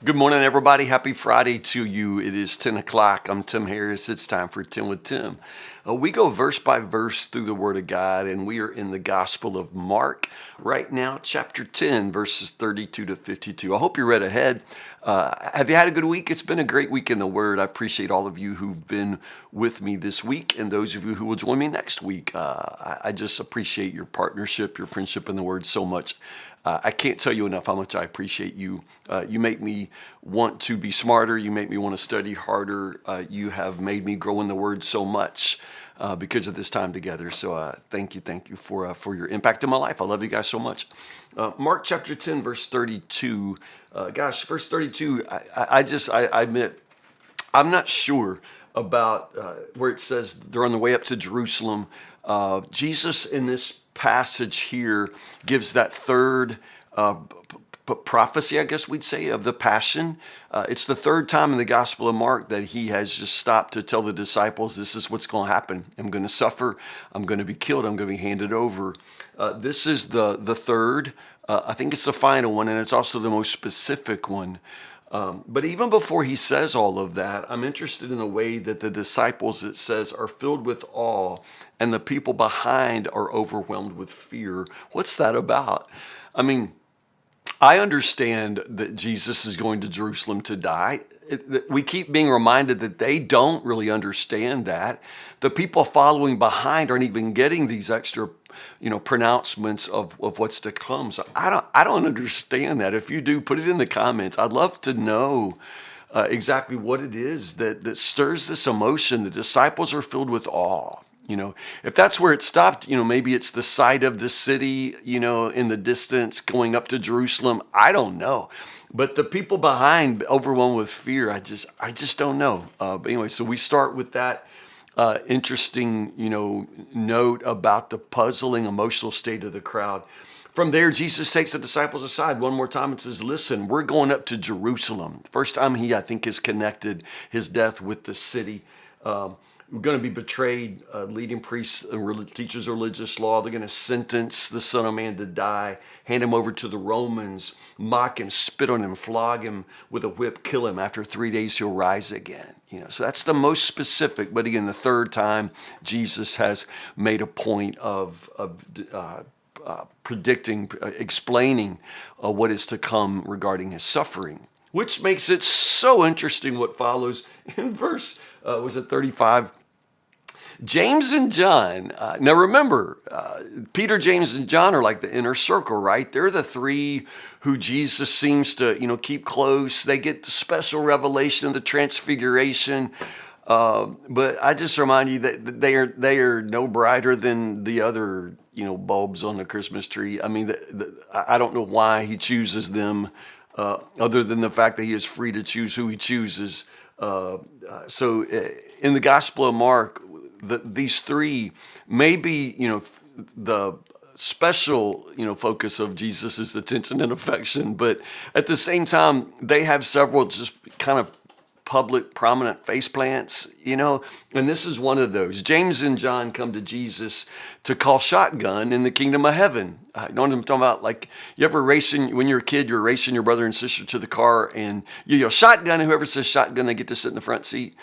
Good morning, everybody. Happy Friday to you. It is 10 o'clock. I'm Tim Harris. It's time for 10 with Tim. We go verse by verse through the Word of God, and we are in the Gospel of Mark right now, chapter 10, verses 32 to 52. I hope you read ahead. Have you had a good week? It's been a great week in the Word. I appreciate all of you who've been with me this week and those of you who will join me next week. I just appreciate your partnership, your friendship in the Word so much. I can't tell you enough how much I appreciate you. You make me want to be smarter. You make me want to study harder. You have made me grow in the Word so much because of this time together. So thank you for your impact in my life. I love you guys so much. Mark chapter 10, verse 32. Verse 32, I admit, I'm not sure about where it says they're on the way up to Jerusalem. Jesus in this passage here gives that third prophecy, I guess we'd say, of the Passion. It's the third time in the Gospel of Mark that he has just stopped to tell the disciples, this is what's going to happen. I'm going to suffer. I'm going to be killed. I'm going to be handed over. This is the third. I think it's the final one, and it's also the most specific one. But even before he says all of that, I'm interested in the way that the disciples, it says, are filled with awe and the people behind are overwhelmed with fear. What's that about? I mean, I understand that Jesus is going to Jerusalem to die. We keep being reminded that they don't really understand that. The people following behind aren't even getting these extra, pronouncements of what's to come. So I don't understand that. If you do, put it in the comments. I'd love to know exactly what it is that stirs this emotion. The disciples are filled with awe. If that's where it stopped, maybe it's the sight of the city, in the distance going up to Jerusalem. I don't know. But the people behind overwhelmed with fear, I just don't know. But anyway, so we start with that interesting, note about the puzzling emotional state of the crowd. From there, Jesus takes the disciples aside one more time and says, listen, we're going up to Jerusalem. First time he, I think, has connected his death with the city. We're going to be betrayed. Leading priests and teachers of religious law, they're going to sentence the Son of Man to die, hand him over to the Romans, mock him, spit on him, flog him with a whip, kill him. After 3 days, he'll rise again. So that's the most specific. But again, the third time, Jesus has made a point of predicting, explaining what is to come regarding his suffering, which makes it so interesting what follows in verse, 35? James and John. Now remember, Peter, James, and John are like the inner circle, right? They're the three who Jesus seems to, keep close. They get the special revelation of the transfiguration. But I just remind you that they are no brighter than the other, bulbs on the Christmas tree. I mean, I don't know why he chooses them, other than the fact that he is free to choose who he chooses. So in the Gospel of Mark, these three may be, the special, focus of Jesus' attention and affection, but at the same time, they have several just kind of public, prominent face plants, and this is one of those. James and John come to Jesus to call shotgun in the kingdom of heaven. You know what I'm talking about? Like, you ever when you're a kid, you're racing your brother and sister to the car, and you yell shotgun, and whoever says shotgun, they get to sit in the front seat.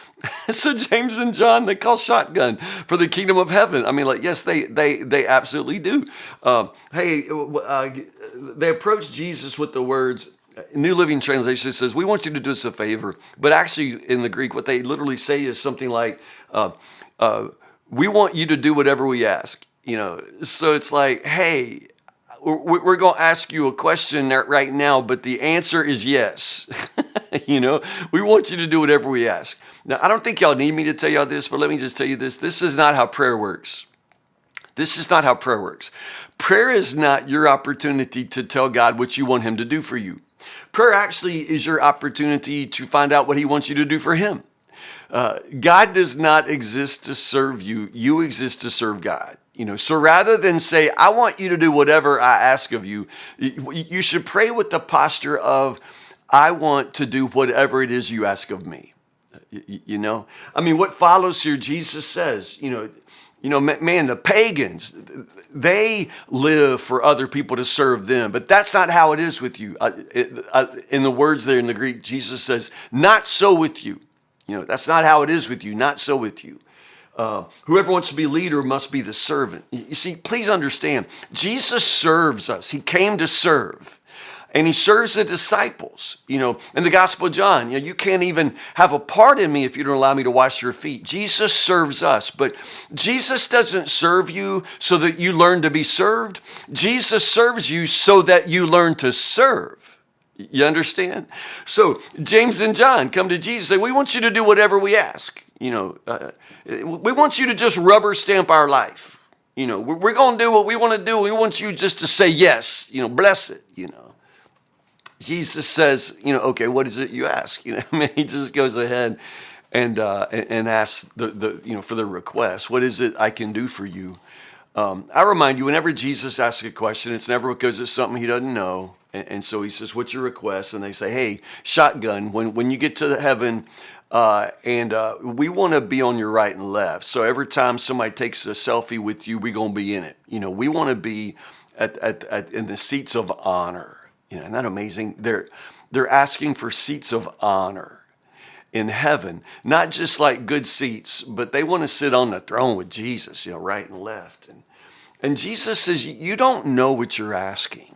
So James and John, they call shotgun for the kingdom of heaven. I mean, like, yes, they absolutely do. They approach Jesus with the words, New Living Translation says, we want you to do us a favor. But actually, in the Greek, what they literally say is something like, we want you to do whatever we ask. So it's like, hey, we're going to ask you a question right now, but the answer is yes. We want you to do whatever we ask. Now, I don't think y'all need me to tell y'all this, but let me just tell you this. This is not how prayer works. This is not how prayer works. Prayer is not your opportunity to tell God what you want him to do for you. Prayer actually is your opportunity to find out what he wants you to do for him. God does not exist to serve you. You exist to serve God. So rather than say, I want you to do whatever I ask of you, you should pray with the posture of, I want to do whatever it is you ask of me. I mean, what follows here, Jesus says, Man, the pagans, they live for other people to serve them, but that's not how it is with you. In the words there in the Greek, Jesus says, not so with you. That's not how it is with you, not so with you. Whoever wants to be leader must be the servant. You see, please understand, Jesus serves us. He came to serve. And he serves the disciples. In the Gospel of John, you can't even have a part in me if you don't allow me to wash your feet. Jesus serves us, but Jesus doesn't serve you so that you learn to be served. Jesus serves you so that you learn to serve. You understand? So James and John come to Jesus and say, we want you to do whatever we ask. We want you to just rubber stamp our life. We're going to do what we want to do. We want you just to say yes, bless it, Jesus says, okay, what is it you ask? He just goes ahead and asks for the request. What is it I can do for you? I remind you, whenever Jesus asks a question, it's never because it's something he doesn't know. And so he says, what's your request? And they say, hey, shotgun, when you get to heaven, we want to be on your right and left. So every time somebody takes a selfie with you, we're going to be in it. We want to be in the seats of honor. Isn't that amazing? They're asking for seats of honor in heaven, not just like good seats, but they want to sit on the throne with Jesus, right and left. And Jesus says, you don't know what you're asking.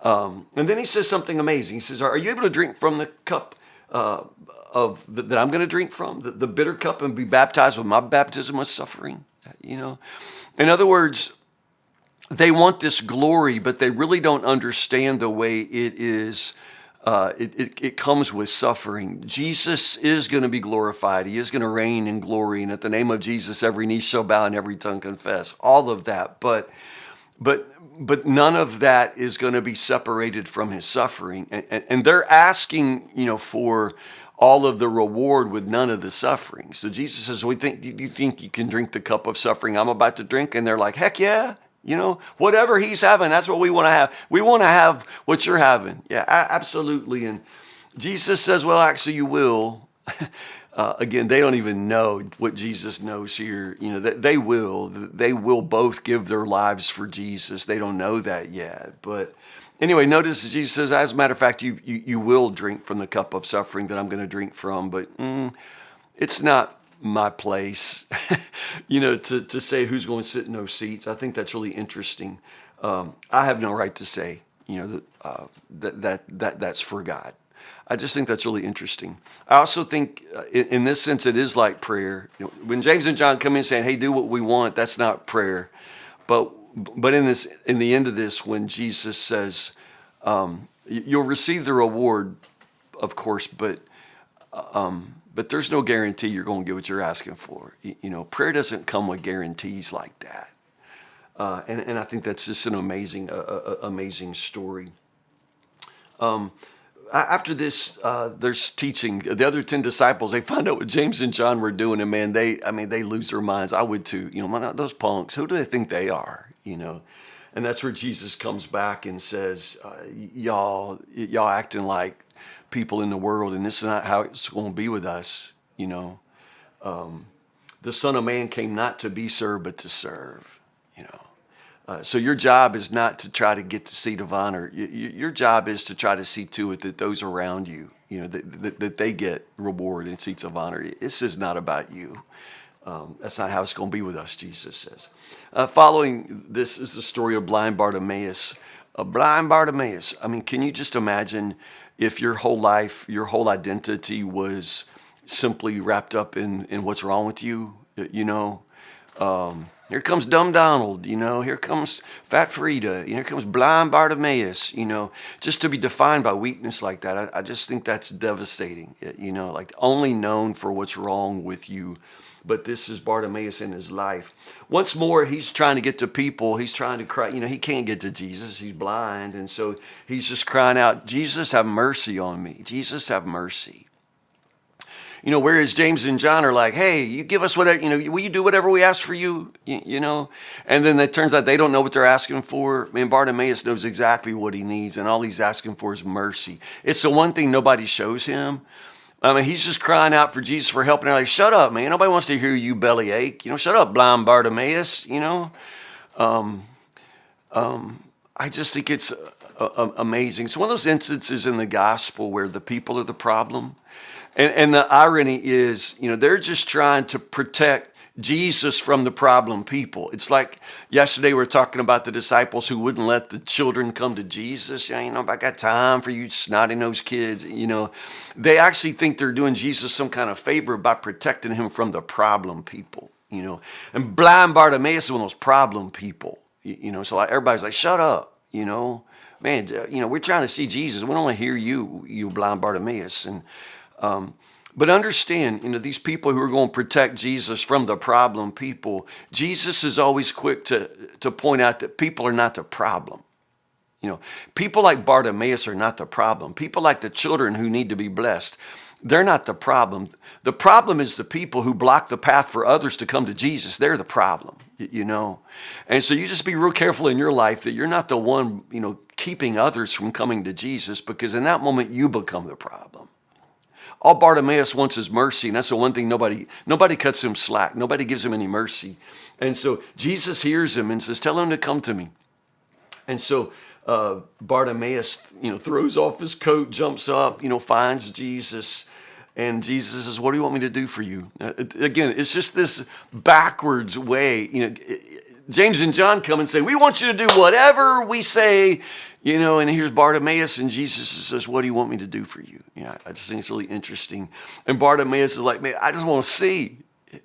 And then he says something amazing. He says, are you able to drink from the cup that I'm going to drink from, the bitter cup, and be baptized with my baptism of suffering? In other words, they want this glory, but they really don't understand the way it is. It comes with suffering. Jesus is going to be glorified. He is going to reign in glory. And at the name of Jesus, every knee shall bow and every tongue confess. All of that. But none of that is going to be separated from his suffering. And they're asking, for all of the reward with none of the suffering. So Jesus says, do you think you can drink the cup of suffering I'm about to drink? And they're like, heck yeah. Whatever he's having, that's what we want to have. We want to have what you're having. Yeah, absolutely. And Jesus says, well, actually you will. Again, they don't even know what Jesus knows here. They will both give their lives for Jesus. They don't know that yet. But anyway, notice Jesus says, as a matter of fact, you will drink from the cup of suffering that I'm going to drink from. But it's not my place, to say who's going to sit in those seats. I think that's really interesting. I have no right to say, that's for God. I just think that's really interesting. I also think in this sense, it is like prayer. When James and John come in saying, hey, do what we want, that's not prayer. But in the end of this, when Jesus says, you'll receive the reward, of course, but there's no guarantee you're going to get what you're asking for. Prayer doesn't come with guarantees like that. And I think that's just an amazing story. After this, there's teaching. The other 10 disciples, they find out what James and John were doing, and man, they lose their minds. I would too. Those punks, who do they think they are? And that's where Jesus comes back and says, y'all acting like people in the world, and this is not how it's going to be with us. The Son of Man came not to be served, but to serve. So your job is not to try to get the seat of honor. Your job is to try to see to it that those around you, that they get reward and seats of honor. This is not about you. That's not how it's going to be with us, Jesus says. Following this is the story of blind Bartimaeus. Blind Bartimaeus. I mean, can you just imagine if your whole life, your whole identity was simply wrapped up in what's wrong with you? Here comes Dumb Donald, here comes Fat Frida, here comes Blind Bartimaeus, just to be defined by weakness like that. I just think that's devastating, like only known for what's wrong with you. But this is Bartimaeus in his life. Once more, he's trying to get to people. He's trying to cry. He can't get to Jesus. He's blind. And so he's just crying out, Jesus, have mercy on me. Jesus, have mercy. Whereas James and John are like, hey, you give us whatever, will you do whatever we ask for you, And then it turns out they don't know what they're asking for. Man, Bartimaeus knows exactly what he needs, and all he's asking for is mercy. It's the one thing nobody shows him, I mean, he's just crying out for Jesus for help. And they're like, shut up, man. Nobody wants to hear you bellyache. Shut up, blind Bartimaeus. I just think it's amazing. It's one of those instances in the gospel where the people are the problem. And the irony is, they're just trying to protect Jesus from the problem people. It's like yesterday we were talking about the disciples who wouldn't let the children come to Jesus. I got time for you snotty-nosed kids. They actually think they're doing Jesus some kind of favor by protecting him from the problem people. And blind Bartimaeus is one of those problem people. So like everybody's like, shut up. Man, we're trying to see Jesus. We don't want to hear you blind Bartimaeus. And but understand, these people who are going to protect Jesus from the problem people, Jesus is always quick to point out that people are not the problem. People like Bartimaeus are not the problem. People like the children who need to be blessed, they're not the problem. The problem is the people who block the path for others to come to Jesus. They're the problem, And so you just be real careful in your life that you're not the one, keeping others from coming to Jesus, because in that moment you become the problem. All Bartimaeus wants is mercy, and that's the one thing nobody cuts him slack. Nobody gives him any mercy. And so Jesus hears him and says, tell him to come to me. And so Bartimaeus, throws off his coat, jumps up, finds Jesus. And Jesus says, what do you want me to do for you? Again, it's just this backwards way. James and John come and say, we want you to do whatever we say. And here's Bartimaeus, and Jesus says, what do you want me to do for you? I just think it's really interesting. And Bartimaeus is like, man, I just want to see.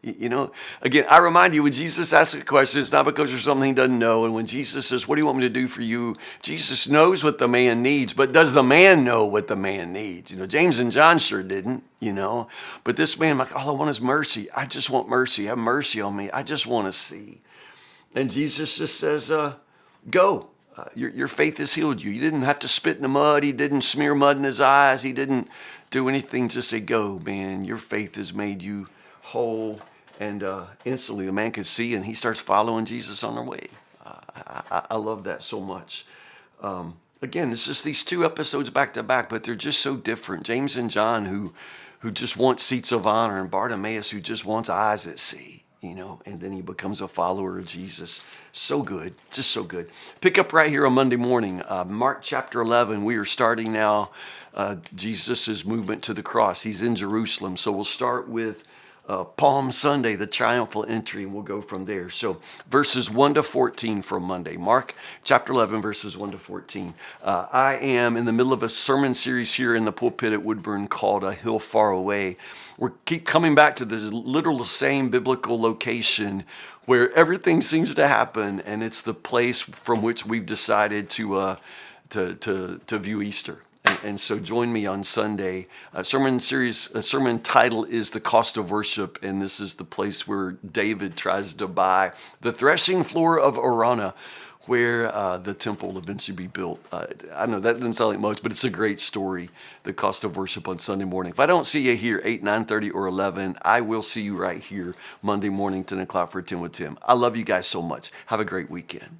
Again, I remind you, when Jesus asks a question, it's not because there's something he doesn't know. And when Jesus says, what do you want me to do for you? Jesus knows what the man needs, but does the man know what the man needs? James and John sure didn't, But this man, like, all I want is mercy. I just want mercy. Have mercy on me. I just want to see. And Jesus just says, go. Your faith has healed you. You didn't have to spit in the mud. He didn't smear mud in his eyes. He didn't do anything. Just say, go, man. Your faith has made you whole. And instantly the man could see, and he starts following Jesus on their way. I love that so much. Again, it's just these two episodes back to back, but they're just so different. James and John who just want seats of honor, and Bartimaeus who just wants eyes that see. And then he becomes a follower of Jesus. So good, just so good. Pick up right here on Monday morning, Mark chapter 11. We are starting now Jesus' movement to the cross. He's in Jerusalem. So we'll start with Palm Sunday, the triumphal entry, and we'll go from there. So verses 1 to 14 from Monday. Mark chapter 11, verses 1 to 14. I am in the middle of a sermon series here in the pulpit at Woodburn called A Hill Far Away. We keep coming back to this literal same biblical location where everything seems to happen, and it's the place from which we've decided to view Easter. And so join me on Sunday. Sermon title is The Cost of Worship, and this is the place where David tries to buy the threshing floor of Araunah, where the temple will eventually be built. I know that doesn't sound like much, but it's a great story, The Cost of Worship on Sunday morning. If I don't see you here 8, 9:30, or 11, I will see you right here Monday morning, 10 o'clock for 10 with Tim. I love you guys so much. Have a great weekend.